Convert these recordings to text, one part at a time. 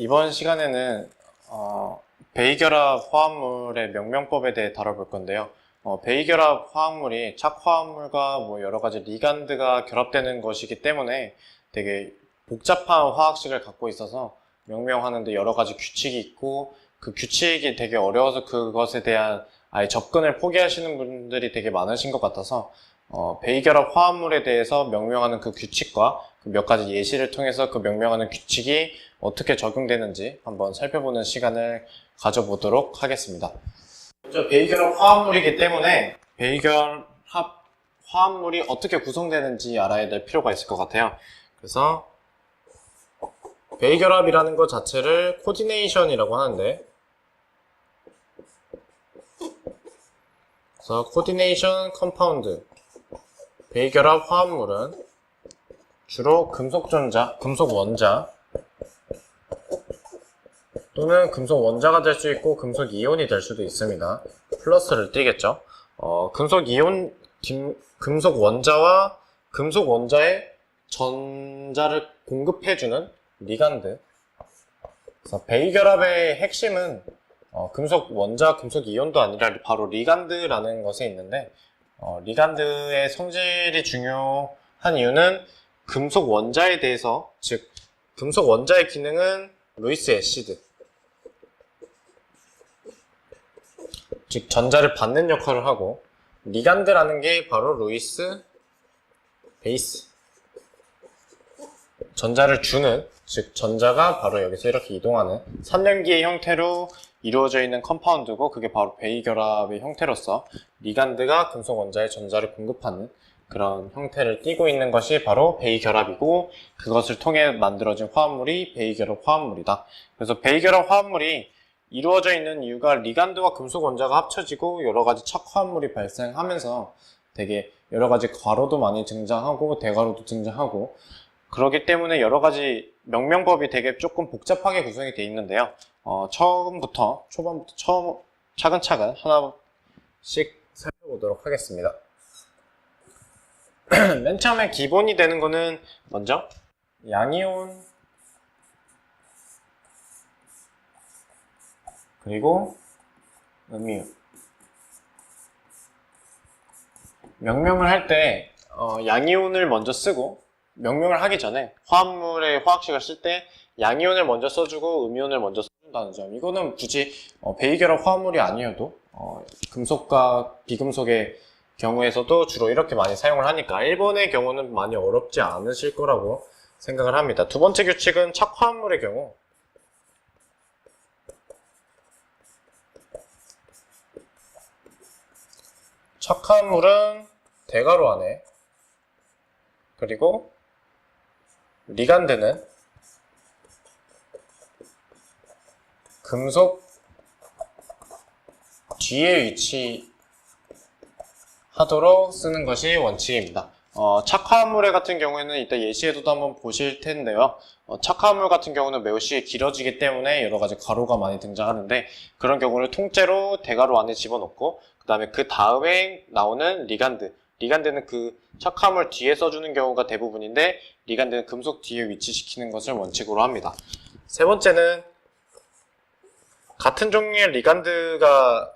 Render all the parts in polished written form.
이번 시간에는 배이결합 화합물의 명명법에 대해 다뤄볼 건데요. 배이결합 화합물이 착화합물과 여러 가지 리간드가 결합되는 것이기 때문에 되게 복잡한 화학식을 갖고 있어서 명명하는데 여러 가지 규칙이 있고, 그 규칙이 되게 어려워서 그것에 대한 아예 접근을 포기하시는 분들이 되게 많으신 것 같아서 배이결합 화합물에 대해서 명명하는 그 규칙과 그 몇 가지 예시를 통해서 그 명명하는 규칙이 어떻게 적용되는지 한번 살펴보는 시간을 가져보도록 하겠습니다. 먼저 배이결합 화합물이기 때문에 배이결합 화합물이 어떻게 구성되는지 알아야 될 필요가 있을 것 같아요. 그래서 배이결합이라는 것 자체를 코디네이션이라고 하는데, 그래서 코디네이션 컴파운드, 배이결합 화합물은 주로 금속 원자 또는 금속 원자가 될 수 있고 금속 이온이 될 수도 있습니다. 플러스를 띄겠죠. 금속 원자와 금속 원자의 전자를 공급해주는 리간드. 그래서 배이결합의 핵심은 금속 원자, 금속 이온도 아니라 바로 리간드라는 것에 있는데, 리간드의 성질이 중요한 이유는 금속 원자에 대해서, 즉 금속 원자의 기능은 루이스 애시드, 즉 전자를 받는 역할을 하고, 리간드라는 게 바로 루이스 베이스, 전자를 주는, 즉 전자가 바로 여기서 이렇게 이동하는 3연기의 형태로 이루어져 있는 컴파운드고, 그게 바로 배이결합의 형태로서 리간드가 금속 원자에 전자를 공급하는 그런 형태를 띠고 있는 것이 바로 배이결합이고, 그것을 통해 만들어진 화합물이 배이결합 화합물이다. 그래서 배이결합 화합물이 이루어져 있는 이유가 리간드와 금속 원자가 합쳐지고 여러 가지 착화합물이 발생하면서 되게 여러 가지 괄호도 많이 등장하고 대괄호도 등장하고, 그렇기 때문에 여러 가지 명명법이 되게 조금 복잡하게 구성이 되어 있는데요. 초반부터 차근차근 하나씩 살펴보도록 하겠습니다. 맨 처음에 기본이 되는 거는 먼저 양이온, 그리고 음이온. 명명을 할 때 양이온을 먼저 쓰고, 명명을 하기 전에 화합물의 화학식을 쓸 때 양이온을 먼저 써주고 음이온을 먼저 써준다는 점, 이거는 굳이 배이결합 화합물이 아니어도 금속과 비금속의 경우에서도 주로 이렇게 많이 사용을 하니까 1번의 경우는 많이 어렵지 않으실 거라고 생각을 합니다. 두 번째 규칙은 착화합물의 경우, 착화합물은 대괄호 안에, 그리고 리간드는 금속 뒤에 위치하도록 쓰는 것이 원칙입니다. 착화합물 같은 경우에는 이따 예시에도 한번 보실 텐데요. 착화합물 같은 경우는 매우 쉽게 길어지기 때문에 여러 가지 괄호가 많이 등장하는데, 그런 경우를 통째로 대괄호 안에 집어넣고, 그 다음에 그 다음에 나오는 리간드는 그 착화합물 뒤에 써주는 경우가 대부분인데, 리간드는 금속 뒤에 위치시키는 것을 원칙으로 합니다. 세 번째는 같은 종류의 리간드가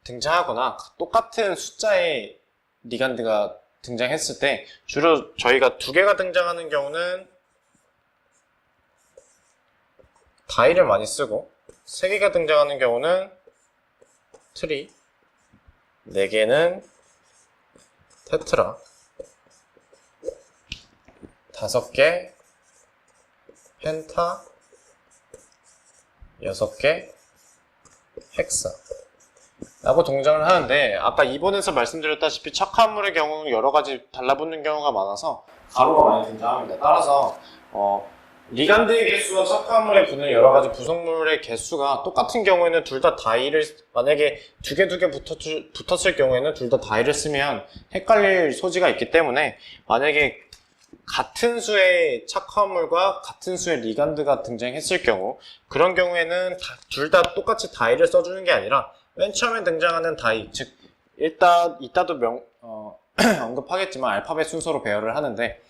등장하거나 똑같은 숫자의 리간드가 등장했을 때, 주로 저희가 두 개가 등장하는 경우는 다이를 많이 쓰고, 세 개가 등장하는 경우는 트리, 네 개는 테트라, 다섯 개 펜타, 여섯 개 헥사 라고 등장을 하는데, 아까 2번에서 말씀드렸다시피 착화합물의 경우는 여러 가지 달라붙는 경우가 많아서 가로가 많이 등장합니다. 따라서 리간드의 개수와 착화합물에 붙는 여러 가지 부속물의 개수가 똑같은 경우에는 둘 다 다이를, 만약에 두 개 붙었을 경우에는 둘 다 다이를 쓰면 헷갈릴 소지가 있기 때문에, 만약에 같은 수의 착화물과 같은 수의 리간드가 등장했을 경우, 그런 경우에는 둘 다 똑같이 다이를 써주는 게 아니라 맨 처음에 등장하는 다이, 즉 이따도 언급하겠지만 알파벳 순서로 배열을 하는데,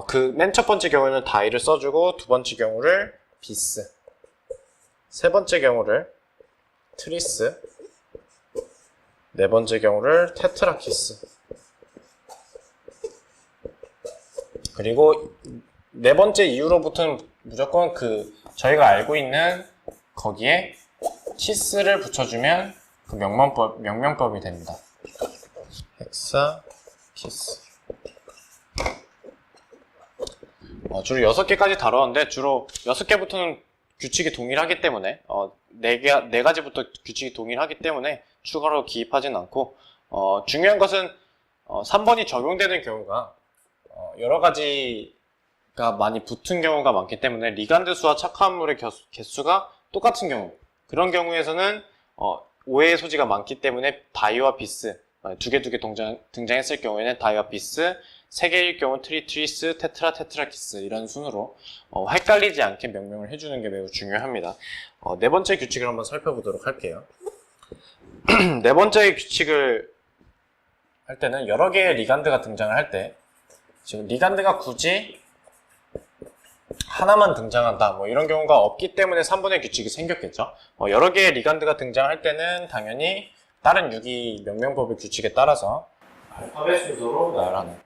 그 맨 첫 번째 경우는 다이를 써주고 두 번째 경우를 비스, 세 번째 경우를 트리스, 네 번째 경우를 테트라키스. 그리고 네 번째 이후로부터는 무조건 저희가 알고 있는 거기에 키스를 붙여주면 그 명명법이 됩니다. 헥사, 키스. 주로 6개까지 다뤘는데 주로 6개부터는 규칙이 동일하기 때문에 4가지부터 규칙이 동일하기 때문에 추가로 기입하진 않고 중요한 것은 3번이 적용되는 경우가 여러 가지가 많이 붙은 경우가 많기 때문에 리간드 수와 착화합물의 개수가 똑같은 경우, 그런 경우에서는 오해의 소지가 많기 때문에 다이와 비스, 두 개 등장했을 경우에는 다이와 비스, 3개일 경우 트리스, 테트라키스 이런 순으로 헷갈리지 않게 명명을 해주는 게 매우 중요합니다. 네 번째 규칙을 한번 살펴보도록 할게요. 네 번째 규칙을 할 때는 여러 개의 리간드가 등장을 할 때, 지금 리간드가 굳이 하나만 등장한다 뭐 이런 경우가 없기 때문에 3번의 규칙이 생겼겠죠. 여러 개의 리간드가 등장할 때는 당연히 다른 유기 명명법의 규칙에 따라서 알파벳 순서로 나열하는,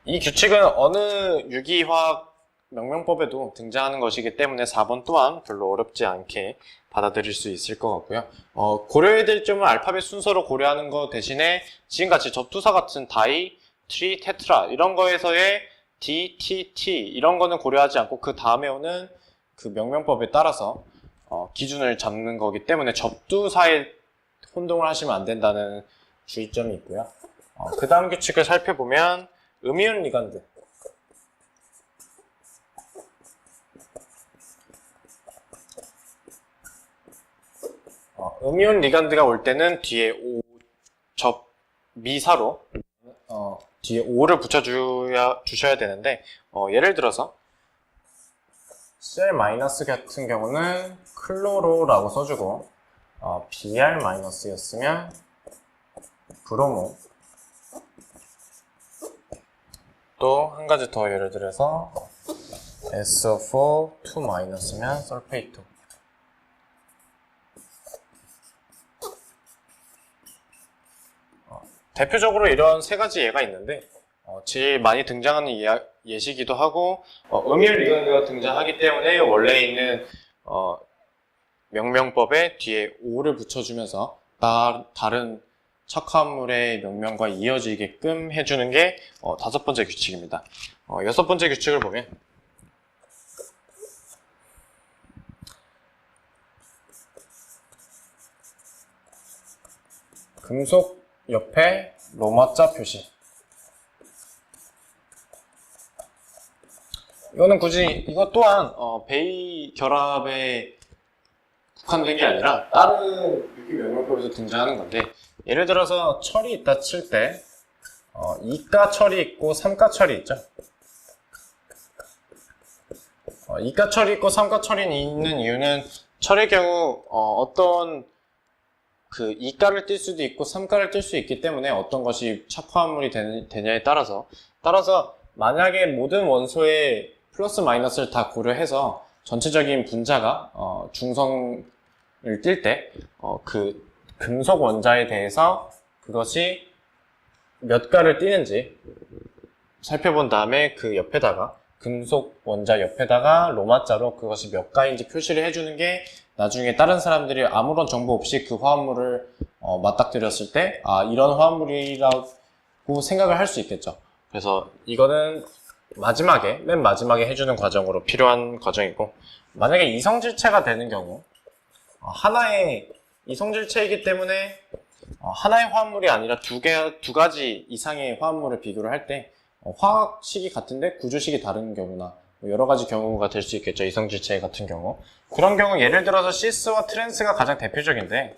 이 규칙은 어느 유기화학 명명법에도 등장하는 것이기 때문에 4번 또한 별로 어렵지 않게 받아들일 수 있을 것 같고요. 고려해야 될 점은 알파벳 순서로 고려하는 것 대신에 지금같이 접두사 같은 다이, 트리, 테트라 이런 거에서의 D, T, T 이런 거는 고려하지 않고 그 다음에 오는 그 명명법에 따라서 기준을 잡는 거기 때문에 접두사에 혼동을 하시면 안 된다는 주의점이 있고요. 그 다음 규칙을 살펴보면 음이온 리간드. 음이온 리간드가 올 때는 뒤에 미사로 뒤에 O를 주셔야 되는데 예를 들어서 Cl- 같은 경우는 클로로라고 써주고 Br- 였으면 브로모, 또 한 가지 더 예를 들어서 SO4 2-면 설페이토. 대표적으로 이런 세 가지 예가 있는데 제일 많이 등장하는 예시기도 하고 음이온 리간드가 등장하기 때문에 원래 있는 명명법에 뒤에 O를 붙여주면서 다른 척화물의 명명과 이어지게끔 해주는 게 5번째 규칙입니다. 6번째 규칙을 보면 금속 옆에 로마자 표시. 이거는 굳이 이것 또한 베이 결합에 국한된 게 아니라 다른 유기 명명법에서 등장하는 건데, 예를 들어서 철이 있다 칠 때 2가 철이 있고 3가 철이 있죠. 2가 철이 있고 3가 철이 있는 이유는 철의 경우 어떤 2가를 띨 수도 있고 3가를 띨 수 있기 때문에 어떤 것이 착화합물이 되냐에 따라서 만약에 모든 원소의 플러스 마이너스를 다 고려해서 전체적인 분자가 중성을 띨 때 그 금속 원자에 대해서 그것이 몇 가를 띄는지 살펴본 다음에 그 옆에다가 금속 원자 옆에다가 로마자로 그것이 몇 가인지 표시를 해주는 게 나중에 다른 사람들이 아무런 정보 없이 그 화합물을 맞닥뜨렸을 때 이런 화합물이라고 생각을 할 수 있겠죠. 그래서 이거는 맨 마지막에 해주는 과정으로 필요한 과정이고, 만약에 이성질체가 되는 경우 하나의 이성질체이기 때문에 하나의 화합물이 아니라 두 가지 이상의 화합물을 비교를 할 때 화학식이 같은데 구조식이 다른 경우나 여러 가지 경우가 될 수 있겠죠. 이성질체 같은 경우. 그런 경우 예를 들어서 시스와 트랜스가 가장 대표적인데,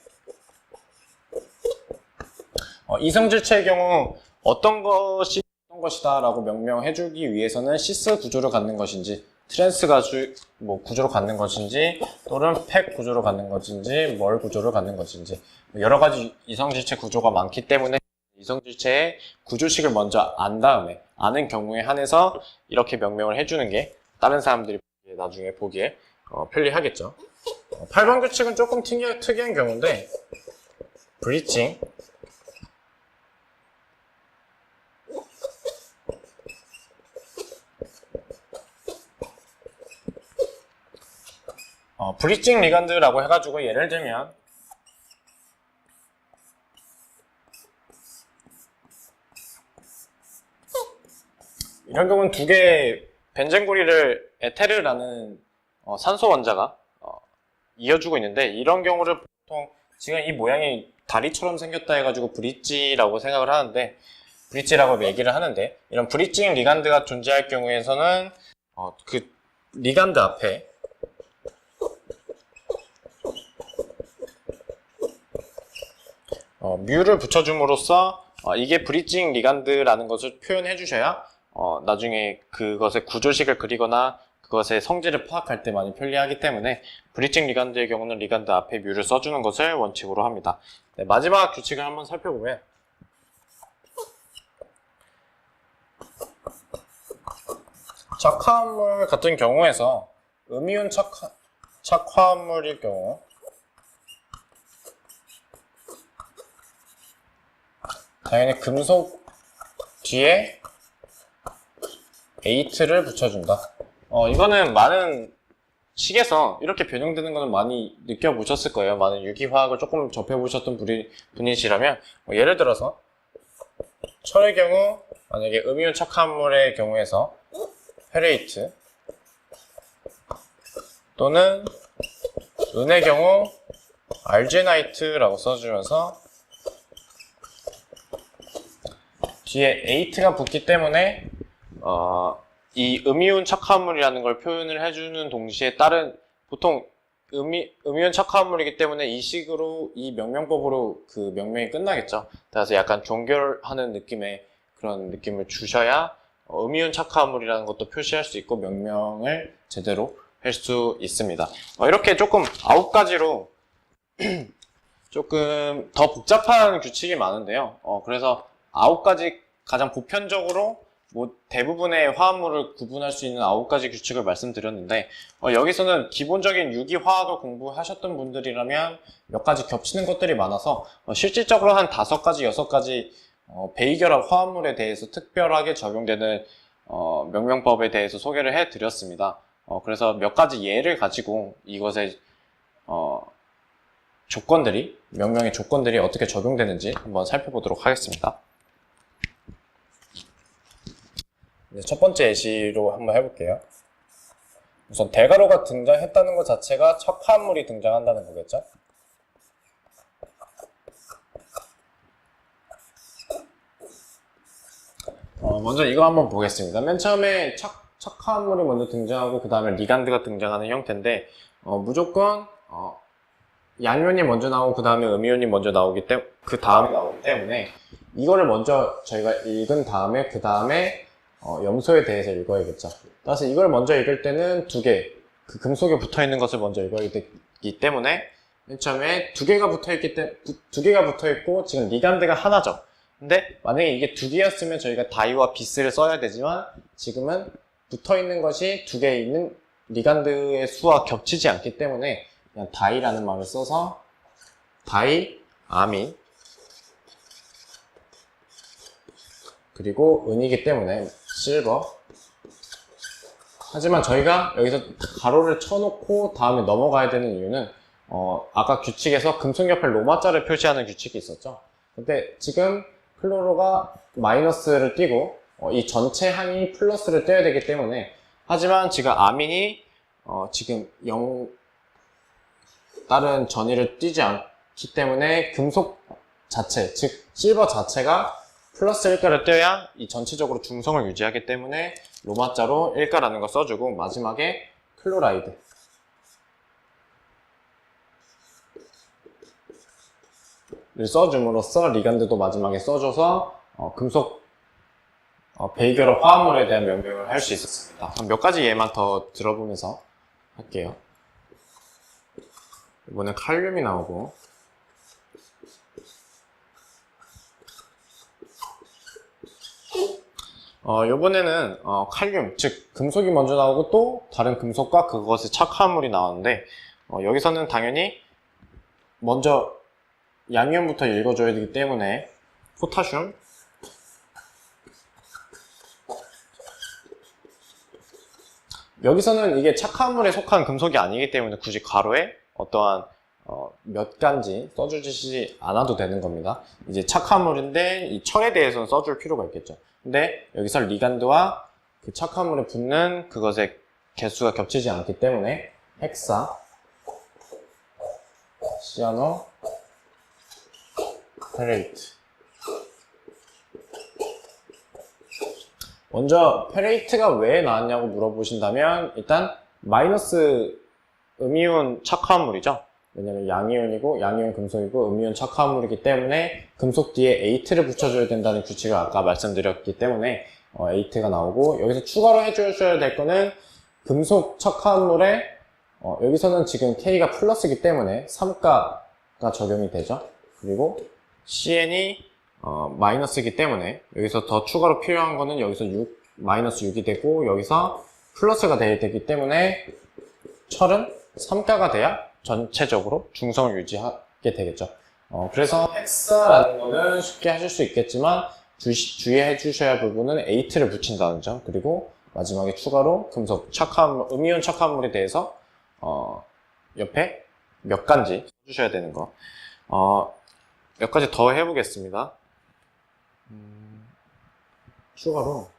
이성질체의 경우 어떤 것이다 라고 명명해주기 위해서는 시스 구조를 갖는 것인지 트랜스가 구조로 갖는 것인지 또는 팩 구조로 갖는 것인지 뭘 구조를 갖는 것인지 여러 가지 이성질체 구조가 많기 때문에 이성질체의 구조식을 먼저 안 다음에 아는 경우에 한해서 이렇게 명명을 해주는 게 다른 사람들이 나중에 보기에 편리하겠죠. 8번 규칙은 조금 특이한 경우인데, 브리칭, 브리칭 리간드라고 해가지고 예를 들면 이런 경우는 두 개의 벤젠구리를 에테르라는 산소 원자가 이어주고 있는데, 이런 경우를 보통 지금 이 모양이 다리처럼 생겼다 해가지고 브릿지라고 생각을 하는데, 브릿지라고 얘기를 하는데, 이런 브릿징 리간드가 존재할 경우에서는 그 리간드 앞에 뮤를 붙여줌으로써 이게 브릿징 리간드라는 것을 표현해 주셔야 나중에 그것의 구조식을 그리거나 그것의 성질을 파악할 때 많이 편리하기 때문에 브릿징 리간드의 경우는 리간드 앞에 뮤를 써주는 것을 원칙으로 합니다. 네, 마지막 규칙을 한번 살펴보면 착화물 같은 경우에서 음이온 착화물일 경우 당연히 금속 뒤에 에이트를 붙여준다. 이거는 많은 식에서 이렇게 변형되는 거는 많이 느껴보셨을 거예요. 많은 유기화학을 조금 접해보셨던 분이시라면 예를 들어서 철의 경우 만약에 음이온 착화물의 경우에서 페레이트 또는 은의 경우 알제나이트라고 써주면서 뒤에 에이트가 붙기 때문에 이 음이온 착화물이라는 걸 표현을 해주는 동시에 다른 보통 음이온 착화물이기 때문에 이 식으로 이 명명법으로 그 명명이 끝나겠죠. 그래서 약간 종결하는 느낌의 그런 느낌을 주셔야 음이온 착화물이라는 것도 표시할 수 있고 명명을 제대로 할 수 있습니다. 이렇게 조금 9가지로 조금 더 복잡한 규칙이 많은데요. 그래서 9가지 가장 보편적으로 대부분의 화합물을 구분할 수 있는 9가지 규칙을 말씀드렸는데, 여기서는 기본적인 유기화학을 공부하셨던 분들이라면 몇 가지 겹치는 것들이 많아서 실질적으로 한 5가지, 6가지 베이결합 화합물에 대해서 특별하게 적용되는 명명법에 대해서 소개를 해드렸습니다. 그래서 몇 가지 예를 가지고 이것의 명명의 조건들이 어떻게 적용되는지 한번 살펴보도록 하겠습니다. 첫 번째 예시로 한번 해볼게요. 우선 대가로가 등장했다는 것 자체가 첫 화합물이 등장한다는 거겠죠? 먼저 이거 한번 보겠습니다. 맨 처음에 첫 화합물이 먼저 등장하고 그 다음에 리간드가 등장하는 형태인데 무조건 양이온이 먼저 나오고 그 다음에 음이온이 먼저 나오기 때문에 이거를 먼저 저희가 읽은 다음에 그 다음에 염소에 대해서 읽어야겠죠. 따라서 이걸 먼저 읽을 때는 그 금속에 붙어있는 것을 먼저 읽어야 되기 때문에 맨 처음에 두 개가 붙어있고 지금 리간드가 하나죠. 근데 만약에 이게 2개였으면 저희가 다이와 비스를 써야 되지만 지금은 붙어있는 것이 2개 있는 리간드의 수와 겹치지 않기 때문에 그냥 다이라는 말을 써서 다이, 아민 그리고 은이기 때문에 실버. 하지만 저희가 여기서 가로를 쳐놓고 다음에 넘어가야 되는 이유는 아까 규칙에서 금속 옆에 로마자를 표시하는 규칙이 있었죠. 근데 지금 클로로가 마이너스를 띄고 이 전체 항이 플러스를 떼야 되기 때문에, 하지만 지금 아민이 지금 다른 전위를 띄지 않기 때문에 금속 자체, 즉 실버 자체가 플러스 1가를 떼야 이 전체적으로 중성을 유지하기 때문에 로마자로 1가라는 거 써주고 마지막에 클로라이드 를 써줌으로써 리간드도 마지막에 써줘서 금속 베이결합 화합물에 대한 명명을 할 수 있었습니다. 몇 가지 예만 더 들어보면서 할게요. 이번엔 칼륨이 나오고 요번에는 칼륨, 즉 금속이 먼저 나오고 또 다른 금속과 그것의 착화물이 나오는데 여기서는 당연히 먼저 양이온부터 읽어줘야 되기 때문에 포타슘, 여기서는 이게 착화물에 속한 금속이 아니기 때문에 굳이 괄호에 어떠한 몇 간지 써주지 않아도 되는 겁니다. 이제 착화물인데 이 철에 대해서는 써줄 필요가 있겠죠. 근데 여기서 리간드와 그 착화물에 붙는 그것의 개수가 겹치지 않기 때문에 헥사, 시아노, 페레이트. 먼저 페레이트가 왜 나왔냐고 물어보신다면 일단 마이너스 음이온 착화물이죠. 왜냐면 양이온이고 양이온 금속이고 음이온 착화물이기 때문에 금속 뒤에 에이트를 붙여줘야 된다는 규칙을 아까 말씀드렸기 때문에 에이트가 나오고, 여기서 추가로 해주셔야 될 거는 금속 착화물에 여기서는 지금 K가 플러스이기 때문에 3가가 적용이 되죠. 그리고 CN이 마이너스이기 때문에 여기서 더 추가로 필요한 거는 여기서 마이너스 6이 되고 여기서 플러스가 돼야 되기 때문에 철은 3가가 돼야 전체적으로 중성을 유지하게 되겠죠. 그래서 헥사라는 거는 쉽게 하실 수 있겠지만 주의해 주셔야 할 부분은 에이트를 붙인다는 점, 그리고 마지막에 추가로 금속 착화물, 음이온 착화물에 대해서 옆에 몇 간지 써주셔야 되는 거. 몇 가지 더 해보겠습니다. 추가로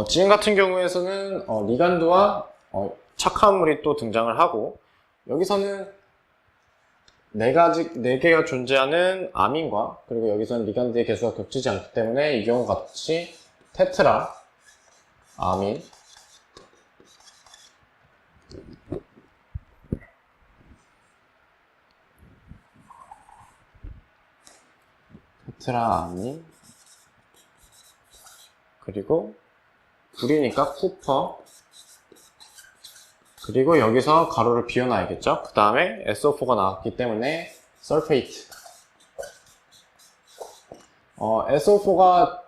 지금 같은 경우에서는 리간드와 착화물이 또 등장을 하고, 여기서는 네 개가 존재하는 아민과, 그리고 여기서는 리간드의 개수가 겹치지 않기 때문에 이 경우 같이 테트라 아민, 테트라 아민, 그리고 불이니까 쿠퍼, 그리고 여기서 가로를 비워놔야겠죠. 그 다음에 SO4가 나왔기 때문에 설페이트. SO4가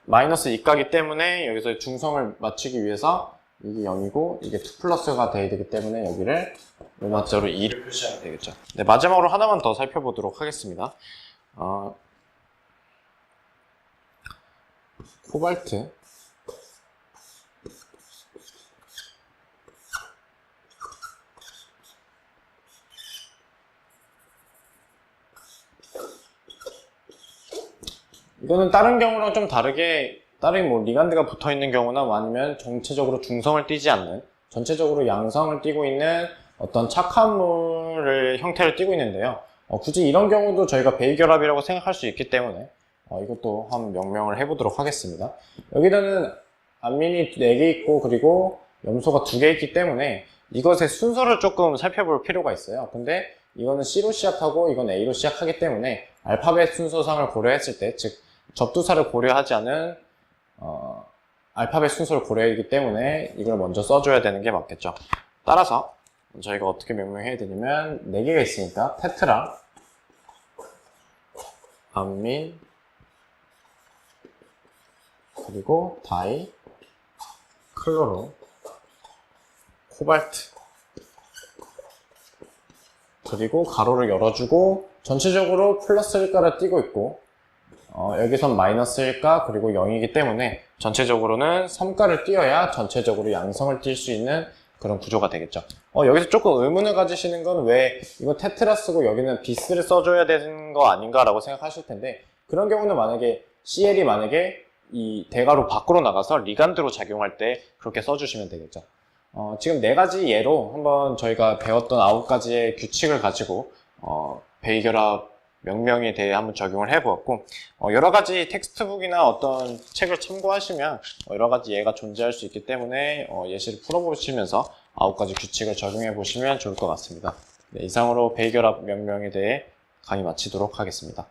마이너스 2가기 때문에 여기서 중성을 맞추기 위해서 이게 0이고 이게 2 플러스가 돼야 되기 때문에 여기를 로마자로 2를 표시하면 되겠죠. 네, 마지막으로 하나만 더 살펴보도록 하겠습니다. 코발트, 이거는 다른 경우랑 좀 다르게 다른 뭐 리간드가 붙어 있는 경우나 아니면 전체적으로 중성을 띠지 않는, 전체적으로 양성을 띠고 있는 어떤 착화물의 형태를 띠고 있는데요. 굳이 이런 경우도 저희가 베이결합이라고 생각할 수 있기 때문에 이것도 한번 명명을 해보도록 하겠습니다. 여기는 암민이 4개 있고 그리고 염소가 2개 있기 때문에 이것의 순서를 조금 살펴볼 필요가 있어요. 근데 이거는 C로 시작하고 이건 A로 시작하기 때문에 알파벳 순서상을 고려했을 때, 즉 접두사를 고려하지 않은 알파벳 순서를 고려하기 때문에 이걸 먼저 써줘야 되는 게 맞겠죠. 따라서 저희가 어떻게 명명해야 되냐면 4개가 있으니까 테트라, 암민, 그리고 다이, 클로로, 코발트, 그리고 가로를 열어주고 전체적으로 플러스 1가를 띄고 있고 여기선 마이너스 1가 그리고 0이기 때문에 전체적으로는 3가를 띄어야 전체적으로 양성을 띌 수 있는 그런 구조가 되겠죠. 여기서 조금 의문을 가지시는 건 왜 이거 테트라 쓰고 여기는 비스를 써줘야 되는 거 아닌가 라고 생각하실 텐데, 그런 경우는 만약에 CL이 만약에 이 대가로 밖으로 나가서 리간드로 작용할 때 그렇게 써주시면 되겠죠. 지금 4가지 예로 한번 저희가 배웠던 9가지의 규칙을 가지고 베이결합 명명에 대해 한번 적용을 해보았고, 여러 가지 텍스트북이나 어떤 책을 참고하시면 여러 가지 예가 존재할 수 있기 때문에 예시를 풀어보시면서 9가지 규칙을 적용해 보시면 좋을 것 같습니다. 네, 이상으로 베이결합 명명에 대해 강의 마치도록 하겠습니다.